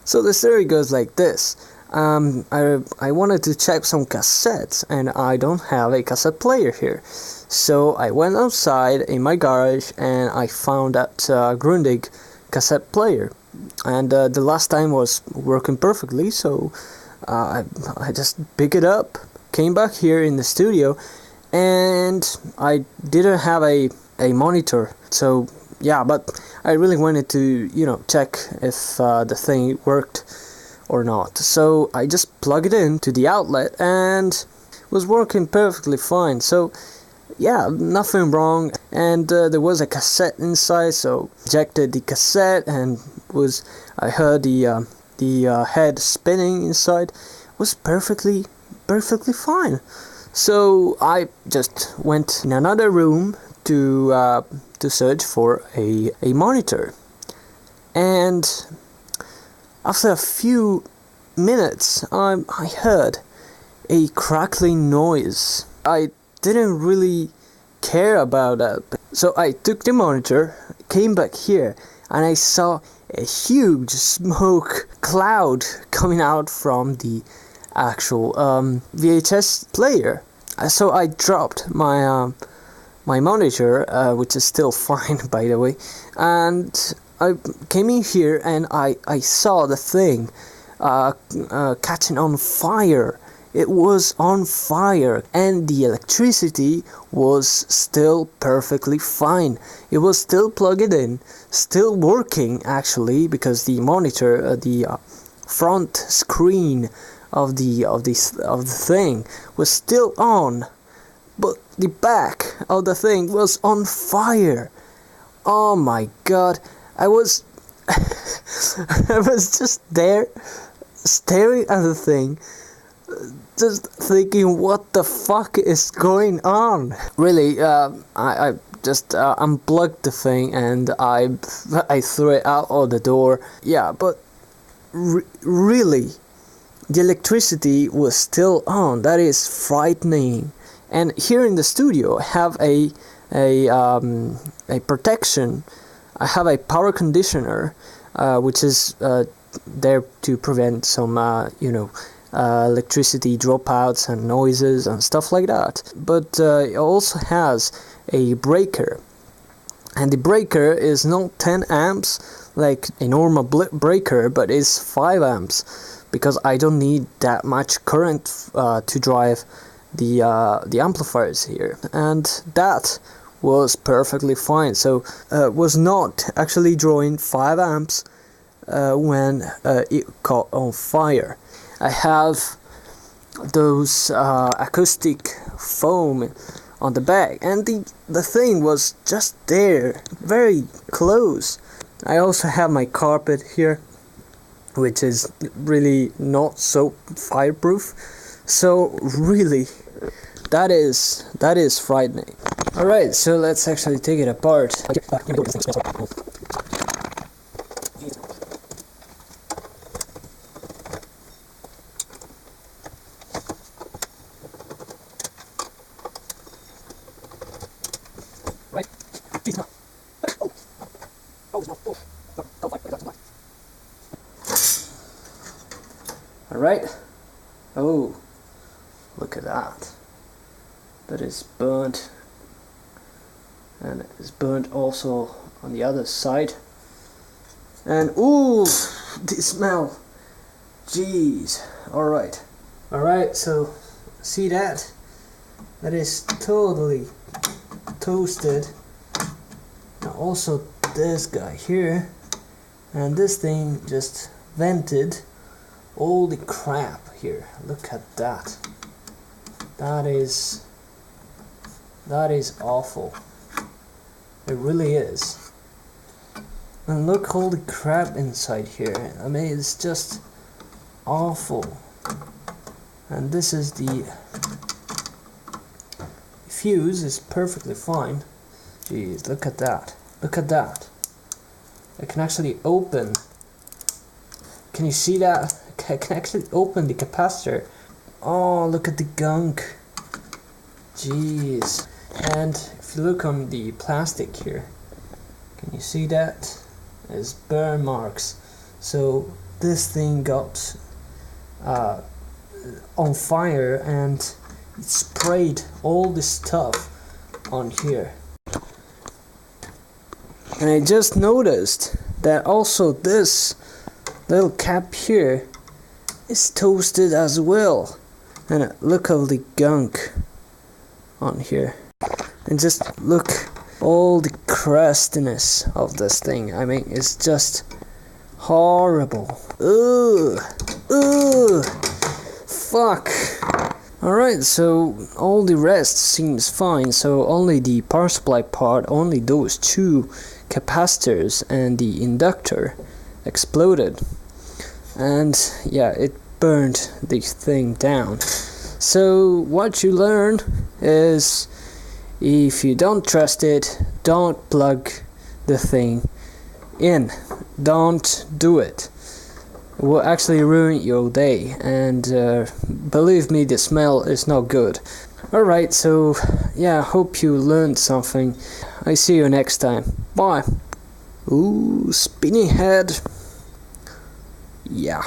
So the story goes like this. I wanted to check some cassettes, and I don't have a cassette player here. So I went outside in my garage and I found that Grundig cassette player. And the last time was working perfectly, so I just picked it up, came back here in the studio, and I didn't have a monitor. So yeah, but I really wanted to, check if the thing worked or not. So I just plugged it into the outlet and it was working perfectly fine. So yeah, nothing wrong. And there was a cassette inside, so ejected the cassette and I heard the head spinning inside. It was perfectly fine. So I just went in another room to search for a monitor, and after a few minutes I heard a crackling noise. I didn't really care about that, so I took the monitor, came back here, and I saw a huge smoke cloud coming out from the actual VHS player. So I dropped my monitor, which is still fine by the way, and I came in here and I saw the thing catching on fire. It was on fire, and the electricity was still perfectly fine. It was still plugged in, still working actually, because the monitor, the front screen of the thing was still on, but the back of the thing was on fire. Oh my god, I was I was just there staring at the thing, just thinking, what the fuck is going on? Really, I just unplugged the thing and I threw it out of the door. Yeah, but really, the electricity was still on. That is frightening. And here in the studio, I have a protection. I have a power conditioner, which is there to prevent some, electricity dropouts and noises and stuff like that. But it also has a breaker, and the breaker is not 10 amps like a normal breaker, but is 5 amps, because I don't need that much current to drive the amplifiers here, and that was perfectly fine. So was not actually drawing 5 amps when it caught on fire. I have those acoustic foam on the back, and the thing was just there, very close. I also have my carpet here, which is really not so fireproof. So really, that is frightening. Alright, so let's actually take it apart. Alright. Oh, look at that. That is burnt. And it's burnt also on the other side. And ooh, the smell. Jeez. Alright. Alright, so see that? That is totally toasted. Now also this guy here. And this thing just vented all the crap here. Look at that. That is awful. It really is. And look all the crap inside here. I mean, it's just awful. And this is the fuse is perfectly fine. Jeez, look at that. Look at that. I can actually open. Can you see that? I can actually open the capacitor. Oh, look at the gunk. Jeez. And if you look on the plastic here, can you see that? There's burn marks. So this thing got on fire and it sprayed all the stuff on here. And I just noticed that also this little cap here is toasted as well. And look all the gunk on here. And just look all the crustiness of this thing. I mean, it's just horrible. Ugh. Ugh. Fuck. Alright, so all the rest seems fine. So only the power supply part, only those two capacitors and the inductor exploded. And yeah, it burned the thing down. So what you learn is, if you don't trust it, don't plug the thing in. Don't do it. It will actually ruin your day, and believe me, the smell is not good. Alright, so yeah, hope you learned something. I see you next time. Bye. Ooh, spinning head. Yeah.